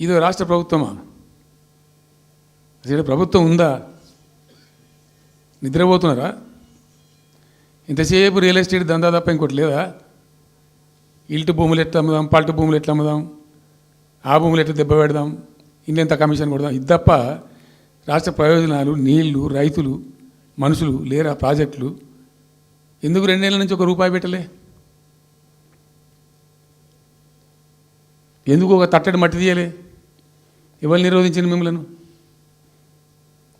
ఇదో రాష్ట్ర ప్రభుత్వమా? అసలు ప్రభుత్వం ఉందా? నిద్రపోతున్నారా? ఇంతసేపు రియల్ ఎస్టేట్ దందా తప్ప ఇంకోటి లేదా? ఇల్టు భూములు ఎట్లా అమ్ముదాం, పల్టు భూములు ఎట్లా అమ్ముదాం, ఆ భూములు ఎట్లా దెబ్బ పెడదాం, ఇంకెంత కమిషన్ కొడదాం, ఇది తప్ప రాష్ట్ర ప్రయోజనాలు, నీళ్లు, రైతులు, మనుషులు లేరా? ప్రాజెక్టులు ఎందుకు 2 నెలల నుంచి ₹1 పెట్టలే? ఎందుకు ఒక తట్టడి మట్టి తీయలే? ఎవరు నిరోధించిన మిమ్మల్ని?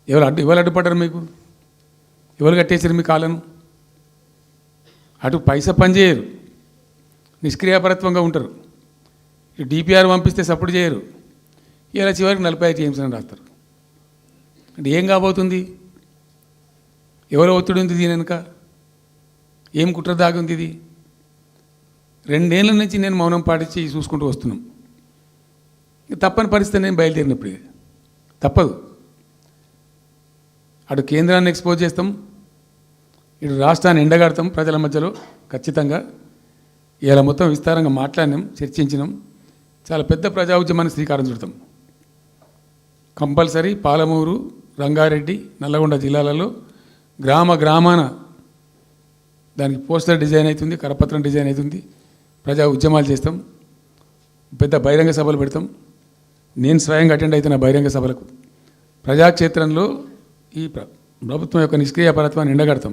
ఎవరు అడ్డుపడ్డారు మీకు? ఎవరు కట్టేసారు మీ కాళ్ళను? అటు పైసా పనిచేయరు, నిష్క్రియాపరత్వంగా ఉంటారు. ఈ డిపిఆర్ పంపిస్తే సపోర్ట్ చేయరు. ఇలా చివరికి 45 టీఎంసీ అని రాస్తారు. అంటే ఏం కాబోతుంది? ఎవరో ఒత్తిడి ఉంది దీని వెనుక? ఏం కుట్ర దాగి ఉంది ఇది? 2 ఏళ్ళ నుంచి నేను మౌనం పాటించి చూసుకుంటూ వస్తున్నాం. తప్పని పరిస్థితి నేను బయలుదేరినప్పుడు తప్పదు. అటు కేంద్రాన్ని ఎక్స్పోజ్ చేస్తాం, ఇటు రాష్ట్రాన్ని ఎండగడతాం ప్రజల మధ్యలో ఖచ్చితంగా. ఇలా మొత్తం విస్తారంగా మాట్లాడినాం, చర్చించినాం. చాలా పెద్ద ప్రజా ఉద్యమాన్ని శ్రీకారం చుడతాం. కంపల్సరీ పాలమూరు, రంగారెడ్డి, నల్లగొండ జిల్లాలలో గ్రామాన దానికి పోస్టర్ డిజైన్ అవుతుంది, కరపత్రం డిజైన్ అవుతుంది. ప్రజా ఉద్యమాలు చేస్తాం, పెద్ద బహిరంగ సభలు పెడతాం. నేను స్వయంగా అటెండ్ అవుతున్న బహిరంగ సభలకు. ప్రజాక్షేత్రంలో ఈ ప్రభుత్వం యొక్క నిష్క్రియాపరత్వాన్ని ఎండగడతాం.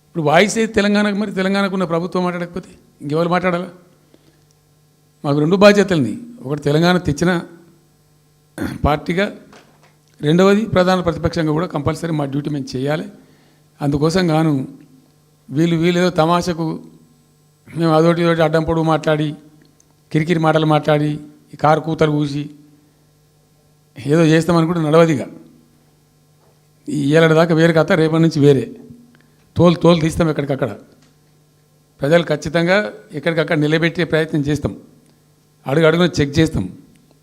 ఇప్పుడు వాయిస్ అయితే తెలంగాణకు, మరి తెలంగాణకు ఉన్న ప్రభుత్వం మాట్లాడకపోతే ఇంకెవరు మాట్లాడాలా? మాకు 2 బాధ్యతలని, ఒకటి తెలంగాణ తెచ్చిన పార్టీగా, రెండవది ప్రధాన ప్రతిపక్షంగా కూడా కంపల్సరీ మా డ్యూటీ మేము చేయాలి. అందుకోసం గాను వీళ్ళు ఏదో తమాషకు మేము అదోటి ఇదోటి అడ్డం పొడుగు మాట్లాడి, కిరికిరి మాటలు మాట్లాడి, ఈ కారు కూతలు కూసి ఏదో చేస్తామనుకుంటే నడవదిగా. ఈ ఏళ్ళ దాకా వేరే కథ, రేపటి నుంచి వేరే తోలు తీస్తాం ఎక్కడికక్కడ. ప్రజలు ఖచ్చితంగా ఎక్కడికక్కడ నిలబెట్టే ప్రయత్నం చేస్తాం. అడుగున చెక్ చేస్తాం,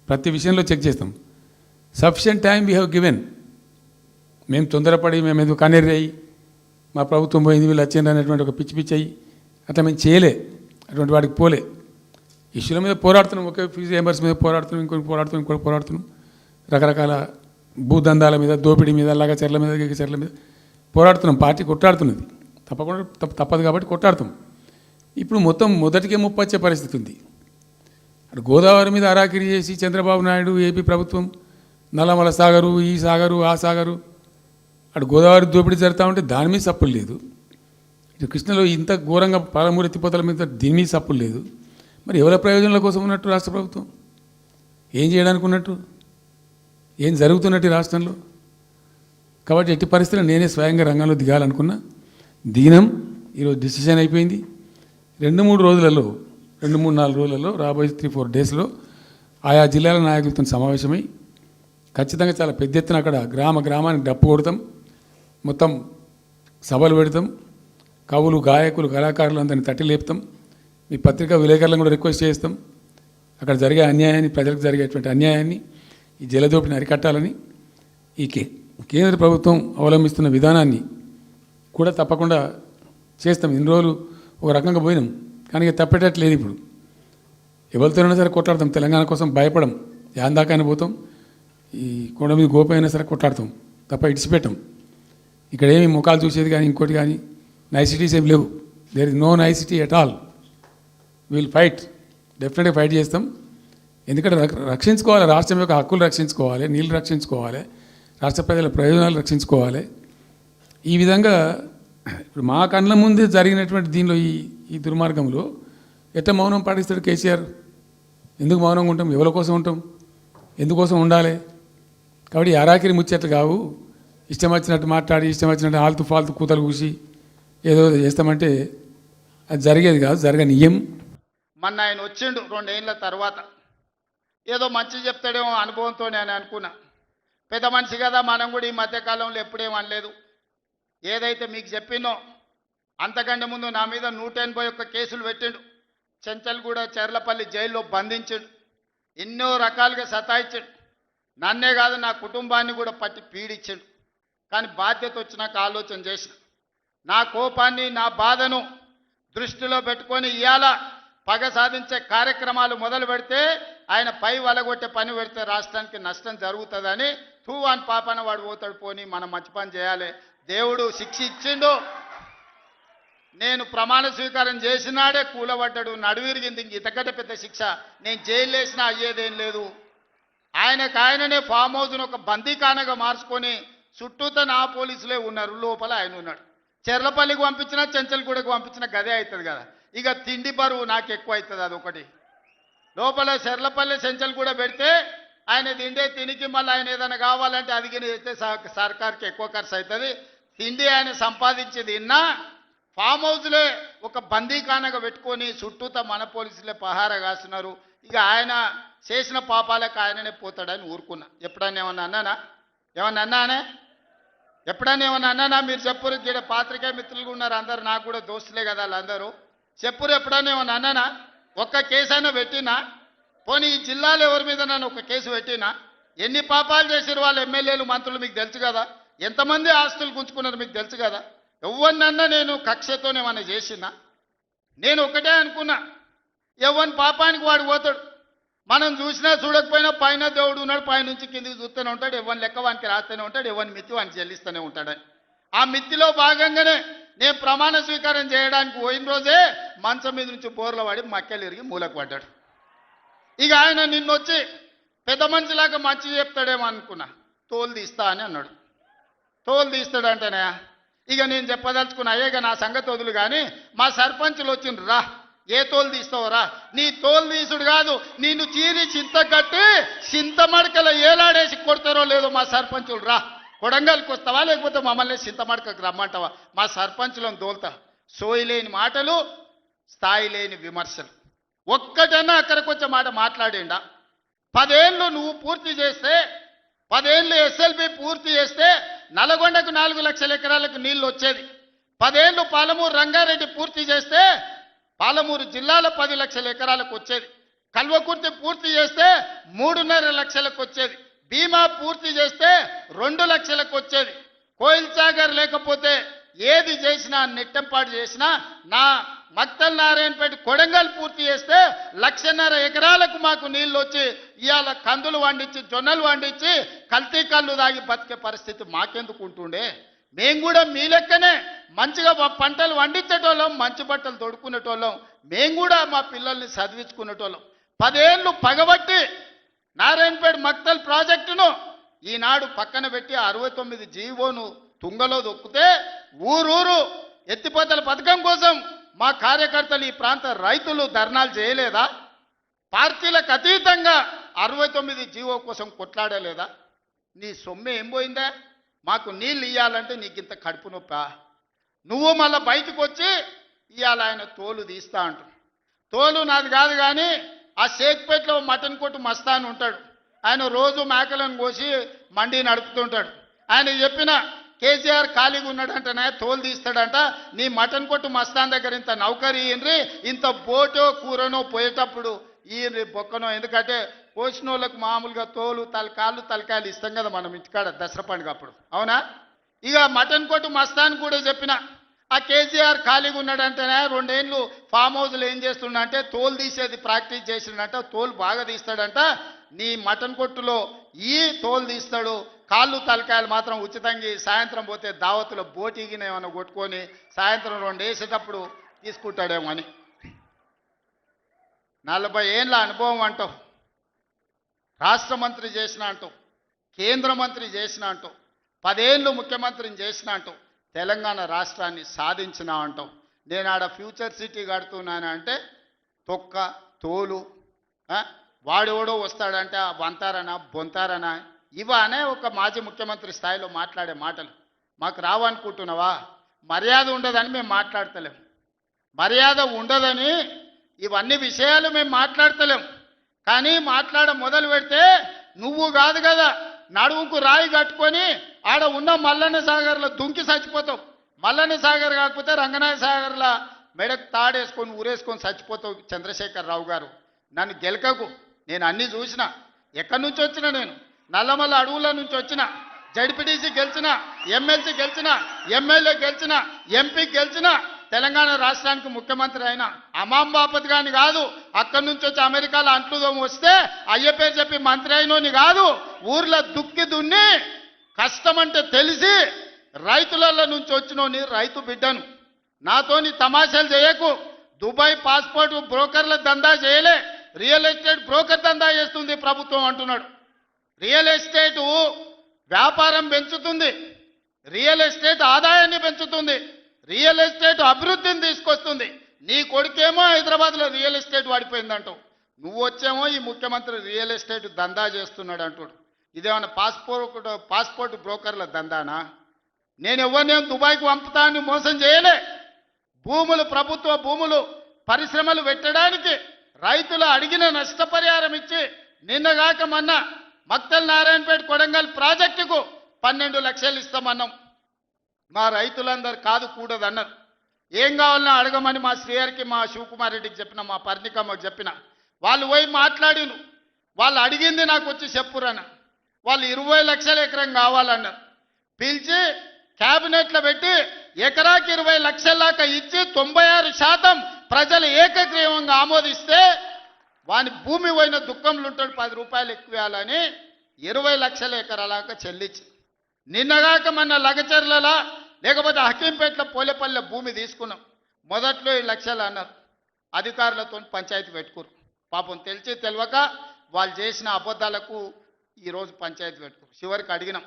ప్రతి విషయంలో చెక్ చేస్తాం. Sufficient time we have given. మేము తొందరపడి మేము ఎందుకు కన్నెర్రయ్యి మా ప్రభుత్వం పోయింది వీళ్ళు వచ్చింది అనేటువంటి ఒక పిచ్చి అయ్యి అట్లా మేము చేయలే, అటువంటి వాడికి పోలే. ఇష్యూల మీద పోరాడుతున్నాం, ఒకే ఫీజు రియంబర్స్ మీద పోరాడుతున్నాం, ఇంకోటి పోరాడుతున్నాం. రకరకాల భూదందాల మీద, దోపిడీ మీద, లగచర్ల మీద, గిగచర్ల మీద పోరాడుతున్నాం. పార్టీ కొట్టాడుతున్నది, తప్పదు కాబట్టి కొట్టాడుతాం. ఇప్పుడు మొత్తం మొదటికే ముప్పొచ్చే పరిస్థితి ఉంది. అటు గోదావరి మీద అరాకిరి చేసి చంద్రబాబు నాయుడు, ఏపీ ప్రభుత్వం నల్లమల సాగరు, ఈ సాగరు, ఆ సాగరు, అటు గోదావరి దోపిడీ జరుగుతూ ఉంటే దాని మీద సప్పులు లేదు. ఇటు కృష్ణలో ఇంత ఘోరంగా పాలమూరు ఎత్తిపోతల మీద దీని మీద సప్పులు లేదు. మరి ఎవరి ప్రయోజనాల కోసం ఉన్నట్టు రాష్ట్ర ప్రభుత్వం? ఏం చేయడానికి ఉన్నట్టు? ఏం జరుగుతున్నట్టు రాష్ట్రంలో? కాబట్టి ఎట్టి పరిస్థితుల్లో నేనే స్వయంగా రంగంలో దిగాలనుకున్నా. దిగినాం. ఈరోజు డిసిషన్ అయిపోయింది. 2-3 రోజులలో, 2-3-4 రోజులలో, రాబోయే 3-4 డేస్లో ఆయా జిల్లాల నాయకులతో సమావేశమై ఖచ్చితంగా చాలా పెద్ద ఎత్తున అక్కడ గ్రామానికి డప్పు కొడతాం, మొత్తం సభలు పెడతాం, కవులు, గాయకులు, కళాకారులు అందరినీ తట్టి లేపుతాం. మీ పత్రికా విలేకరులను కూడా రిక్వెస్ట్ చేస్తాం. అక్కడ జరిగే అన్యాయాన్ని, ప్రజలకు జరిగేటువంటి అన్యాయాన్ని, ఈ జలదోపిని అరికట్టాలని ఈ కేంద్ర ప్రభుత్వం అవలంబిస్తున్న విధానాన్ని కూడా తప్పకుండా చేస్తాం. ఇన్ని రోజులు ఒక రకంగా పోయినాం, కానీ తప్పేటట్లేదు. ఇప్పుడు ఎవరితోనైనా సరే కొట్లాడతాం, తెలంగాణ కోసం భయపడం, యాందాకాని పోతాం. ఈ కొండ మీద గోపైనా సరే కొట్లాడతాం, తప్ప ఇడిచిపెట్టాం. ఇక్కడ ఏమి ముఖాలు చూసేది కానీ ఇంకోటి కానీ నైసిటీస్ ఏమి లేవు. There is no nicety at all. Will fight, డెఫినెట్గా ఫైట్ చేస్తాం. ఎందుకంటే రక్షించుకోవాలి, రాష్ట్రం యొక్క హక్కులు రక్షించుకోవాలి, నీళ్ళు రక్షించుకోవాలి, రాష్ట్ర ప్రజల ప్రయోజనాలు రక్షించుకోవాలి. ఈ విధంగా ఇప్పుడు మా కళ్ళ ముందే జరిగినటువంటి దీనిలో ఈ దుర్మార్గంలో ఎట్లా మౌనం పాటిస్తాడు కేసీఆర్? ఎందుకు మౌనంగా ఉంటాం? ఎవరి కోసం ఉంటాం? ఎందుకోసం ఉండాలి? కాబట్టి అరాకిరి ముచ్చట్లు కావు. ఇష్టం వచ్చినట్టు మాట్లాడి, ఇష్టం వచ్చినట్టు ఆల్తు ఫాల్తు కూతలు కూసి ఏదో చేస్తామంటే అది జరిగేది కాదు, జరగనియ్యం. మొన్న ఆయన వచ్చిండు 2 ఏళ్ళ తర్వాత, ఏదో మంచి చెప్తాడేమో అనుభవంతో నేను అనుకున్నా. పెద్ద మనిషి కదా, మనం కూడా ఈ మధ్యకాలంలో ఎప్పుడేం అనలేదు. ఏదైతే మీకు చెప్పినో అంతకంటే ముందు నా మీద 181 కేసులు పెట్టిండు. చెంచల్గూడ, చెర్లపల్లి జైల్లో బంధించిండు. ఎన్నో రకాలుగా సతాయించాడు. నన్నే కాదు, నా కుటుంబాన్ని కూడా పట్టి పీడించాడు. కానీ బాధ్యత వచ్చినాక ఆలోచన చేసిన, నా కోపాన్ని, నా బాధను దృష్టిలో పెట్టుకొని ఇవాళ పగ సాధించే కార్యక్రమాలు మొదలు పెడితే ఆయన పై వలగొట్టే పని పెడితే రాష్ట్రానికి నష్టం జరుగుతుందని తూవాన్ పాపన వాడు పోతాడు పోని మనం మంచి పని చేయాలి. దేవుడు శిక్ష ఇచ్చిండు. నేను ప్రమాణ స్వీకారం చేసినాడే కూలబడ్డాడు, నడువిరిగింది. ఇంక ఇంతకంటే పెద్ద శిక్ష నేను జైలు వేసినా అయ్యేదేం లేదు. ఆయననే ఫామ్ హౌస్ను ఒక బందీఖానగా మార్చుకొని చుట్టూతో నా పోలీసులే ఉన్నారు, లోపల ఆయన ఉన్నాడు. చెర్లపల్లికి పంపించినా చెంచల్గూడకు పంపించినా గదే అవుతుంది కదా. ఇక తిండి బరువు నాకు ఎక్కువ అవుతుంది. అదొకటి లోపల చెర్లపల్లి చెంచల్గూడ పెడితే ఆయన తిండే తినికి మళ్ళీ ఆయన ఏదైనా కావాలంటే అదిగిన చేస్తే సర్కార్కి ఎక్కువ ఖర్చు అవుతుంది. తిండి ఆయన సంపాదించేది ఇన్నా ఫామ్ హౌస్లే ఒక బందీఖానగా పెట్టుకొని చుట్టూతో మన పోలీసులే పహారా కాస్తున్నారు. ఇక ఆయన చేసిన పాపాలకు ఆయననే పోతాడని ఊరుకున్నా. ఎప్పుడన్నా ఏమన్నా అన్నానా? ఎప్పుడన్నా ఏమన్నా అన్నానా? మీరు చెప్పురు. ఇక్కడ పాత్రికేయ మిత్రులు ఉన్నారు అందరు, నాకు కూడా దోస్తులే కదా వాళ్ళందరూ. చెప్పురు ఎప్పుడన్నా ఏమన్నా అన్నానా? ఒక్క కేసు అయినా పెట్టినా? పోనీ ఈ జిల్లాలో ఎవరి మీద నన్ను ఒక కేసు పెట్టినా? ఎన్ని పాపాలు చేసారు వాళ్ళు ఎమ్మెల్యేలు మంత్రులు మీకు తెలుసు కదా. ఎంతమంది ఆస్తులు గుంజుకున్నారు మీకు తెలుసు కదా. ఎవరినన్నా నేను కక్షతోనేమన్నా చేసినా? నేను ఒకటే అనుకున్నా, ఎవరిని పాపానికి వాడు పోతాడు. మనం చూసినా చూడకపోయినా పైన దేవుడు ఉన్నాడు, పైనుంచి కిందికి చూస్తూనే ఉంటాడు. ఎవరిని లెక్క వానికి రాస్తూనే ఉంటాడు, ఎవరిని మిత్తి వానికి చెల్లిస్తూనే ఉంటాడని. ఆ మిత్తిలో భాగంగానే నేను ప్రమాణ స్వీకారం చేయడానికి పోయిన రోజే మంచం మీద నుంచి బోర్ల పడి మక్కెలు ఇరిగి మూలకు పడ్డాడు. ఇక ఆయన నిన్నొచ్చి పెద్ద మనిషిలాగా మంచి చెప్తాడేమో అనుకున్నా. తోలు తీస్తా అని అన్నాడు. తోలు తీస్తాడంటేనే ఇక నేను చెప్పదలుచుకున్నా, అయ్యేగా నా సంగతి వదులు కానీ మా సర్పంచులు వచ్చిండ్రు, రా ఏ తోలు తీస్తావురా? నీ తోలు తీసుడు కాదు, నిన్ను చీరి చింత కట్టి చింత మడకల ఏలాడేసి కొడతారో లేదో మా సర్పంచులు, రా కొడంగల్కి వస్తావా లేకపోతే మమ్మల్ని చింత మడకకు రమ్మంటావా? మా సర్పంచులను దోల్తా. సోయి లేని మాటలు, స్థాయి లేని విమర్శలు. ఒక్కటన్నా అక్కడికి వచ్చే మాట మాట్లాడిండా? 10 ఏళ్ళు నువ్వు పూర్తి చేస్తే, 10 ఏళ్ళు ఎస్ఎల్బి పూర్తి చేస్తే నల్గొండకు 4 లక్షల ఎకరాలకు నీళ్లు వచ్చేది. 10 ఏళ్ళు పాలమూరు రంగారెడ్డి పూర్తి చేస్తే పాలమూరు జిల్లాలో 10 లక్షల ఎకరాలకు వచ్చేది. కల్వకుర్తి పూర్తి చేస్తే 3.5 లక్షలకు వచ్చేది. భీమా పూర్తి చేస్తే 2 లక్షలకు వచ్చేది. కోయిల్ సాగర్ లేకపోతే ఏది చేసినా, నెట్టంపాటు చేసినా, నా మక్తల్ నారాయణపేట కొడంగల్ పూర్తి చేస్తే 1.5 ఎకరాలకు మాకు నీళ్ళు వచ్చి ఇవాళ కందులు వండించి జొన్నలు వండించి కల్తీ కళ్ళు దాగి బతికే పరిస్థితి మాకెందుకు ఉంటుండే? మేము కూడా మీ లెక్కనే మంచిగా పంటలు వండించేటోళ్ళం, మంచి బట్టలు తొడుక్కునేటోళ్ళం. మేము కూడా మా పిల్లల్ని చదివించుకునేటోళ్ళం. 10 ఏళ్ళు పగబట్టి నారాయణపేట మక్తల్ ప్రాజెక్టును ఈనాడు పక్కన పెట్టి 69 జీవోను తుంగలో దొక్కితే ఊరూరు ఎత్తిపోతల పథకం కోసం మా కార్యకర్తలు, ఈ ప్రాంత రైతులు ధర్నాలు చేయలేదా? పార్టీలకు అతీతంగా 69 జీవో కోసం కొట్లాడలేదా? నీ సొమ్మె ఏం పోయిందా? మాకు నీళ్ళు ఇవ్వాలంటే నీకు ఇంత కడుపు నొప్పా? నువ్వు మళ్ళీ బయటకు వచ్చి ఇవాళ ఆయన తోలు తీస్తా అంటు. తోలు నాది కాదు కానీ ఆ షేక్పేటలో మటన్ కొట్టు మస్తాన్ ఉంటాడు. ఆయన రోజు మేకలను కోసి మండి నడుపుతుంటాడు. ఆయన చెప్పిన కేసీఆర్ ఖాళీగా ఉన్నాడంటనే తోలు తీస్తాడంట. నీ మటన్ కొట్టు మస్తాన్ దగ్గర ఇంత నౌకరీ ఇయ్యండ్రి, ఇంత బోటో కూరనో పోయేటప్పుడు ఇయ్యండ్రి బొక్కనో. ఎందుకంటే కోసిన వాళ్ళకు మామూలుగా తోలు తలకాయలు ఇస్తాం కదా మనం ఇంటికాడ దసరా పండుగ అప్పుడు, అవునా? ఇక మటన్ కొట్టు మస్తాన్ కూడా చెప్పిన ఆ కేసీఆర్ ఖాళీగా ఉన్నాడంటేనే 2 ఏళ్ళు ఫామ్ హౌస్లో ఏం చేస్తుండంటే తోలు తీసేది ప్రాక్టీస్ చేసిండంట. తోలు బాగా తీస్తాడంట. నీ మటన్ కొట్టులో ఈ తోలు తీస్తాడు, తలకాయలు మాత్రం ఉచితంగా సాయంత్రం పోతే దావతులో బోటిగిన ఏమైనా కొట్టుకొని సాయంత్రం 2 వేసేటప్పుడు తీసుకుంటాడేమో అని. 40 ఏళ్ళ అనుభవం అంటావు, రాష్ట్ర మంత్రి చేసిన అంటావు, కేంద్ర మంత్రి చేసిన అంటావు, 10 ఏళ్ళు ముఖ్యమంత్రిని చేసిన అంటావు, తెలంగాణ రాష్ట్రాన్ని సాధించిన అంటావు. నేను ఆడ ఫ్యూచర్ సిటీ కడుతున్నాను అంటే తొక్క తోలు, వాడెవడో వస్తాడంటే వంతారనా బొంతారనా ఇవనే ఒక మాజీ ముఖ్యమంత్రి స్థాయిలో మాట్లాడే మాటలు మాకు రావనుకుంటున్నావా? మర్యాద ఉండదని మేము మాట్లాడతలేం. మర్యాద ఉండదని ఇవన్నీ విషయాలు మేము మాట్లాడతలేం. కానీ మొదలు పెడితే నువ్వు కాదు కదా నడువుకు రాయి కట్టుకొని ఆడ ఉన్న మల్లన్న సాగర్లో దుంకి చచ్చిపోతావు. మల్లన్న సాగర్ కాకపోతే రంగనాయ సాగర్లో మెడకు తాడేసుకొని ఊరేసుకొని చచ్చిపోతావు. చంద్రశేఖరరావు గారు, నన్ను గెలకకు. నేను అన్నీ చూసిన. ఎక్కడి నుంచి వచ్చిన? నేను నల్లమల్ల అడవుల నుంచి వచ్చిన. జడ్పీటీసీ గెలిచిన, ఎమ్మెల్సీ గెలిచిన, ఎమ్మెల్యే గెలిచిన, ఎంపీ గెలిచిన. తెలంగాణ రాష్ట్రానికి ముఖ్యమంత్రి అయినా అమాం బాపత్ గాని కాదు, అక్కడి నుంచి వచ్చి అమెరికాలో అంట్లుదోమ వస్తే అయ్య పేరు చెప్పి మంత్రి అయినోని కాదు, ఊర్లో దుక్కి దున్ని కష్టమంటే తెలిసి రైతులలో నుంచి వచ్చినోని రైతు బిడ్డను. నాతోని తమాషాలు చేయకు. దుబాయ్ పాస్పోర్ట్ బ్రోకర్ల దందా చేయలే, రియల్ ఎస్టేట్ బ్రోకర్ దందా చేస్తుంది ప్రభుత్వం అంటున్నాడు. రియల్ ఎస్టేట్ వ్యాపారం పెంచుతుంది, రియల్ ఎస్టేట్ ఆదాయాన్ని పెంచుతుంది, రియల్ ఎస్టేట్ అభివృద్ధిని తీసుకొస్తుంది. నీ కొడుకేమో హైదరాబాద్లో రియల్ ఎస్టేట్ వాడిపోయిందంటావు, నువ్వు వచ్చేమో ఈ ముఖ్యమంత్రి రియల్ ఎస్టేట్ దందా చేస్తున్నాడు అంటాడు. ఇదేమన్నా పాస్పోర్ట్ బ్రోకర్ల దందానా? నేను ఎవరినేం దుబాయ్కి పంపుతా అని మోసం చేయలే. భూములు, ప్రభుత్వ భూములు పరిశ్రమలు పెట్టడానికి రైతులు అడిగిన నష్టపరిహారం ఇచ్చి నిన్నగాక మొన్న మక్తల్ నారాయణపేట కొడంగల్ ప్రాజెక్టుకు 12 లక్షలు ఇస్తామన్నాం. మా రైతులందరూ కాదు కూడదన్నారు. ఏం కావాలన్నా అడగమని మా శ్రీహరికి, మా శివకుమార్ రెడ్డికి చెప్పిన, మా పర్ణికమ్మకి చెప్పిన. వాళ్ళు పోయి మాట్లాడిను. వాళ్ళు అడిగింది నాకు వచ్చి చెప్పురన్న. వాళ్ళు 20 లక్షల ఎకరం కావాలన్నారు. పిలిచి క్యాబినెట్లో పెట్టి ఎకరాకి 20 లక్షల దాకా ఇచ్చి 96% ప్రజలు ఏకగ్రీవంగా ఆమోదిస్తే వాని భూమి పోయిన దుఃఖంలో ఉంటాడు, 10 రూపాయలు ఎక్కువ ఇవ్వాలని 20 లక్షల ఎకరాలాగా చెల్లించి నిన్నగాక మన లగచర్లలో లేకపోతే హకీంపేటలో పోలేపల్లె భూమి తీసుకున్నాం. మొదట్లో 7 లక్షలు అన్నారు. అధికారులతో పంచాయతీ పెట్టుకోరు. పాపం తెలిసి తెలియక వాళ్ళు చేసిన అబద్ధాలకు ఈరోజు పంచాయతీ పెట్టుకోరు. చివరికి అడిగినాం,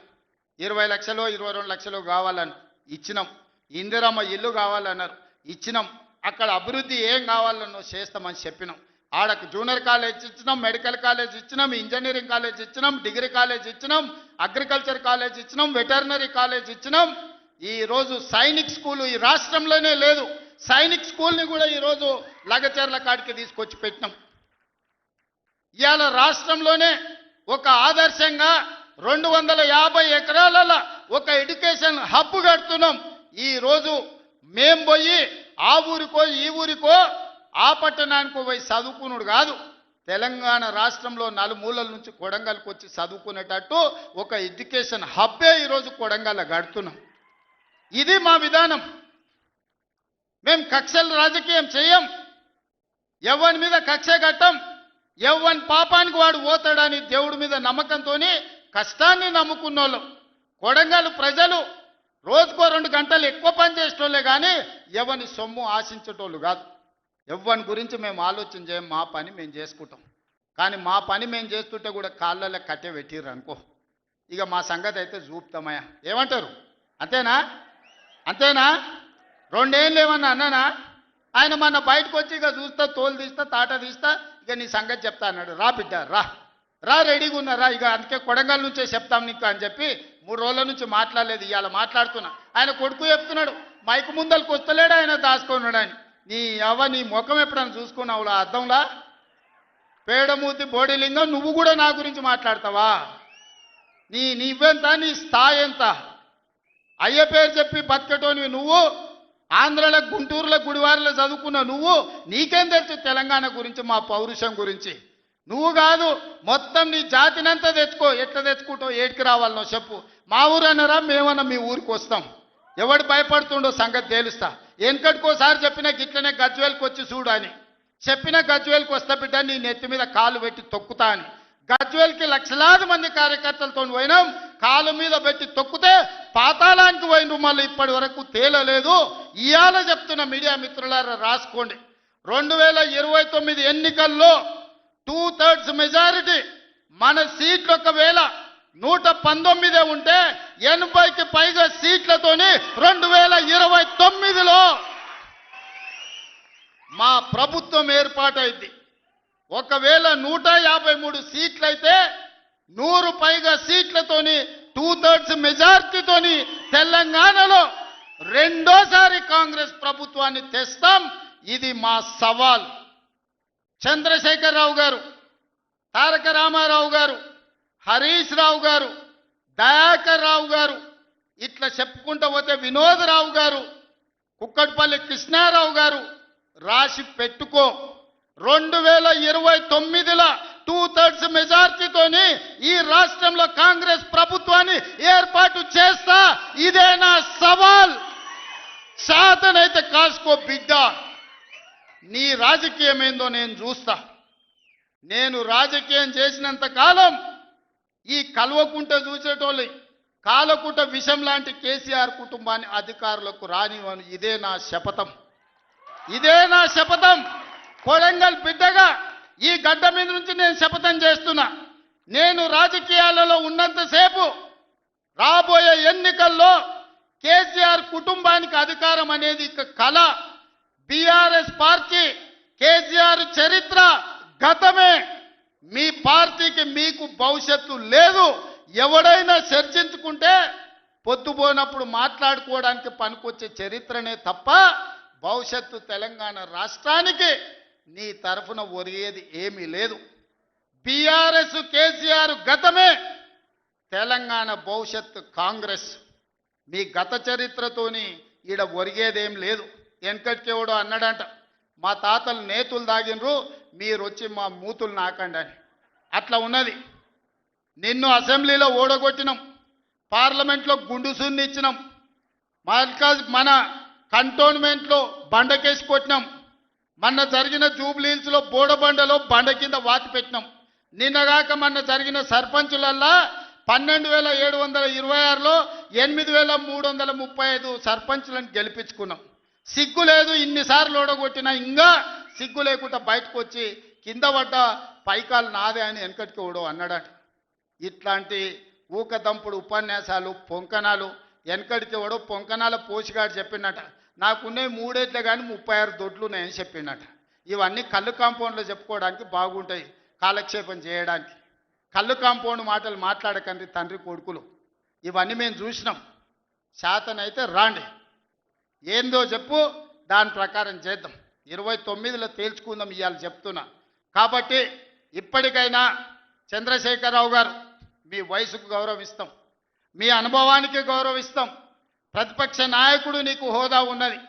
20 లక్షలు 22 లక్షలు కావాలని ఇచ్చినాం. ఇందిరమ్మ ఇల్లు కావాలన్నారు, ఇచ్చినాం. అక్కడ అభివృద్ధి ఏం కావాలన్నో చేస్తామని చెప్పినాం. ఆడకు జూనియర్ కాలేజ్ ఇచ్చినాం, మెడికల్ కాలేజ్ ఇచ్చినాం, ఇంజనీరింగ్ కాలేజ్ ఇచ్చినాం, డిగ్రీ కాలేజ్ ఇచ్చినాం, అగ్రికల్చర్ కాలేజ్ ఇచ్చినాం, వెటర్నరీ కాలేజ్ ఇచ్చినాం. ఈరోజు సైనిక్ స్కూలు ఈ రాష్ట్రంలోనే లేదు. సైనిక్ స్కూల్ని కూడా ఈరోజు లగచర్ల కాడికి తీసుకొచ్చి పెట్టినాం. ఇవాళ రాష్ట్రంలోనే ఒక ఆదర్శంగా 250 ఎకరాలలో ఒక ఎడ్యుకేషన్ హబ్ కడుతున్నాం. ఈరోజు మేం పోయి ఆ ఊరికో ఈ ఊరికో ఆ పట్టణానికో పోయి చదువుకున్నాడు కాదు, తెలంగాణ రాష్ట్రంలో నలుమూలల నుంచి కొడంగల్కి వచ్చి చదువుకునేటట్టు ఒక ఎడ్యుకేషన్ హబ్బే ఈరోజు కొడంగల్ కడుతున్నాం. ఇది మా విధానం. మేము కక్షల రాజకీయం చేయం, ఎవరి మీద కక్ష కట్టం. ఎవరి పాపానికి వాడు పోతాడని దేవుడి మీద నమ్మకంతో కష్టాన్ని నమ్ముకున్నోళ్ళం. కొడంగల్ ప్రజలు రోజుకో 2 గంటలు ఎక్కువ పని చేసేటోళ్ళే కానీ ఎవరిని సొమ్ము ఆశించేటోళ్ళు కాదు. ఎవరి గురించి మేము ఆలోచన చేయం, మా పని మేము చేసుకుంటాం. కానీ మా పని మేము చేస్తుంటే కూడా కాళ్ళలో కట్టె పెట్టిర్రు అనుకో, ఇక మా సంగతి అయితే చూపుతామయ్యా. ఏమంటారు? అంతేనా? అంతేనా? 2 ఏళ్ళు ఏమన్నా అన్నానా? ఆయన మన బయటకు వచ్చి ఇక చూస్తా, తోలు తీస్తా, తాట తీస్తా, ఇక నీ సంగతి చెప్తా అన్నాడు. రా బిడ్డ రా, రా రెడీగా ఉన్నారా, ఇక అందుకే కొడంగల్ నుంచే చెప్తాం నీకు అని చెప్పి 3 రోజుల నుంచి మాట్లాడలేదు. ఇవాళ మాట్లాడుతున్నా. ఆయన కొడుకు చెప్తున్నాడు, మైకు ముందలకు వస్తలేడు, ఆయన దాచుకున్నాడు అని. నీ ముఖం ఎప్పుడైనా చూసుకున్నావులా అద్దంలా? పేడమూతి బోడిలింగం, నువ్వు కూడా నా గురించి మాట్లాడతావా? నీవెంత, నీ స్థాయి ఎంత? అయ్య పేరు చెప్పి బతికటోనివి నువ్వు, ఆంధ్రలో గుంటూరులో గుడివారిలో చదువుకున్న నువ్వు, నీకేం తెలుసు తెలంగాణ గురించి, మా పౌరుషం గురించి? నువ్వు కాదు, మొత్తం నీ జాతినంతా తెచ్చుకో. ఎట్లా తెచ్చుకుంటావు, ఏడికి రావాలనో చెప్పు. మా ఊరు అన్నారా, మేమన్నా మీ ఊరికి వస్తాం. ఎవడు భయపడుతుండో సంగతి తేలుస్తా. వెనకటికోసారి చెప్పిన గిట్లనే గజ్వేల్కి వచ్చి చూడు అని చెప్పిన, గజ్వేల్కి వస్తా బిడ్డ, నీ నెత్తి మీద కాలు పెట్టి తొక్కుతా అని. గజ్వేల్కి లక్షలాది మంది కార్యకర్తలతో పోయినాం, కాలు మీద పెట్టి తొక్కితే పాతాళానికి పోయిన మళ్ళీ ఇప్పటి వరకు తేలలేదు. ఇవాళ చెప్తున్న మీడియా మిత్రులారా రాసుకోండి, 2029 ఎన్నికల్లో 2/3 మెజారిటీ మన సీట్లు ఒకవేళ 119 ఉంటే 80కి పైగా సీట్లతోని 2029లో మా ప్రభుత్వం ఏర్పాటైంది. ఒకవేళ 153 సీట్లయితే 100 పైగా సీట్లతోని 2/3 మెజార్టీతోని తెలంగాణలో రెండోసారి కాంగ్రెస్ ప్రభుత్వాన్ని తెస్తాం. ఇది మా సవాల్. చంద్రశేఖరరావు గారు, తారక రామారావు గారు, హరీష్ రావు గారు, దయాకర్ రావు గారు, ఇట్లా చెప్పుకుంటూ పోతే వినోదరావు గారు, కుక్కట్పల్లి కృష్ణారావు గారు, రాసి పెట్టుకో. 2029లో 2/3 మెజార్టీతోని ఈ రాష్ట్రంలో కాంగ్రెస్ ప్రభుత్వాన్ని ఏర్పాటు చేస్తా. ఇదే నా సవాల్. శాతనైతే కాసుకో బిడ్డ, నీ రాజకీయం ఏందో నేను చూస్తా. నేను రాజకీయం చేసినంత కాలం ఈ కల్వకుంట చూసేటోళ్ళు కాలకుంట విషం లాంటి కేసీఆర్ కుటుంబాన్ని అధికారులకు రానివ్వను. ఇదే నా శపథం, ఇదే నా శపథం. కొడంగల్ బిడ్డగా ఈ గడ్డ మీద నుంచి నేను శపథం చేస్తున్నా. నేను రాజకీయాలలో ఉన్నంతసేపు రాబోయే ఎన్నికల్లో కేసీఆర్ కుటుంబానికి అధికారం అనేది ఇక కళ. బీఆర్ఎస్ పార్టీ కేసీఆర్ చరిత్ర గతమే. మీ పార్టీకి మీకు భవిష్యత్తు లేదు. ఎవడైనా చర్చించుకుంటే పొద్దుపోనప్పుడు మాట్లాడుకోవడానికి పనికొచ్చే చరిత్రనే తప్ప భవిష్యత్తు తెలంగాణ రాష్ట్రానికి నీ తరఫున ఒరిగేది ఏమీ లేదు. బీఆర్ఎస్ కేసీఆర్ గతమే, తెలంగాణ భవిష్యత్తు కాంగ్రెస్. మీ గత చరిత్రతోని ఈడ ఒరిగేదేం లేదు. వెనకటికెవడో అన్నాడంట, మా తాతలు నేతులు దాగినరు, మీరు వచ్చి మా మూతులు నాకండి అని. అట్లా ఉన్నది. నిన్ను అసెంబ్లీలో ఓడగొట్టినాం, పార్లమెంట్లో గుండు సున్ని ఇచ్చినాం, మన కంటోన్మెంట్లో బండకేసి కొట్టినాం, మొన్న జరిగిన జూబ్లీహిల్స్లో బోడబండలో బండ కింద వాతి పెట్టినాం. నిన్నగాక మొన్న జరిగిన సర్పంచులల్లా 12,726లో 8,335 సర్పంచులను గెలిపించుకున్నాం. సిగ్గు లేదు, ఇన్నిసార్లు ఓడగొట్టినా ఇంకా సిగ్గు లేకుండా బయటకు వచ్చి కింద పడ్డ పైకాలు నాదే అని వెనకటికి ఓడో అన్నాడట. ఇట్లాంటి ఊకదంపుడు ఉపన్యాసాలు పొంకనాలు వెనకడికి ఓడో పొంకనాల పోషిగాడు చెప్పినట. నాకున్నాయి 3 ఏట్లే కానీ 36 దొడ్లు ఉన్నాయని చెప్పినట. ఇవన్నీ కళ్ళు కాంపౌండ్లో చెప్పుకోవడానికి బాగుంటాయి, కాలక్షేపం చేయడానికి. కళ్ళు కాంపౌండ్ మాటలు మాట్లాడకండి తండ్రి కొడుకులు. ఇవన్నీ మేము చూసినాం. శాతనైతే రాండి, ఏందో చెప్పు, దాని ప్రకారం చేద్దాం. 29లో తేల్చుకుందాం ఇవాళ చెప్తున్నా. కాబట్టి ఇప్పటికైనా చంద్రశేఖరరావు గారు, మీ వయసుకు గౌరవిస్తాం, మీ అనుభవానికి గౌరవిస్తాం. ప్రతిపక్ష నాయకుడు నీకు హోదా ఉన్నది.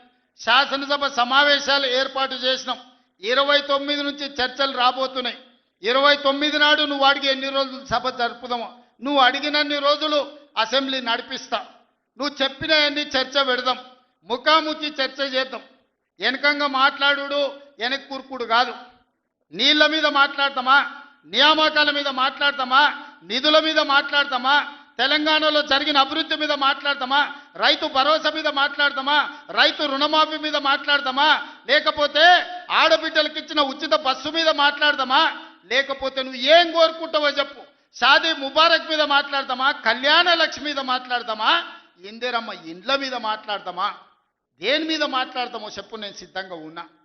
శాసనసభ సమావేశాలు ఏర్పాటు చేసినాం. 29 నుంచి చర్చలు రాబోతున్నాయి. 29 నాడు నువ్వు అడిగి ఎన్ని రోజులు సభ జరుపుదామో, నువ్వు అడిగినన్ని రోజులు అసెంబ్లీ నడిపిస్తా. నువ్వు చెప్పిన అన్ని చర్చ పెడదాం, ముఖాముఖి చర్చ చేద్దాం. వెనకంగా మాట్లాడు వెనక్కి కూర్కుడు కాదు. నీళ్ల మీద మాట్లాడతామా, నియామకాల మీద మాట్లాడతామా, నిధుల మీద మాట్లాడతామా, తెలంగాణలో జరిగిన అభివృద్ధి మీద మాట్లాడతామా, రైతు భరోసా మీద మాట్లాడతామా, రైతు రుణమాఫీ మీద మాట్లాడతామా, లేకపోతే ఆడబిడ్డలకు ఇచ్చిన ఉచిత బస్సు మీద మాట్లాడతామా, లేకపోతే నువ్వు ఏం కోరుకుంటావో చెప్పు, షాదీ ముబారక్ మీద మాట్లాడతామా, కళ్యాణ లక్ష్మి మీద మాట్లాడతామా, ఇందిరమ్మ ఇండ్ల మీద మాట్లాడతామా, దేని మీద మాట్లాడతామో చెప్పు, నేను సిద్ధంగా ఉన్నా.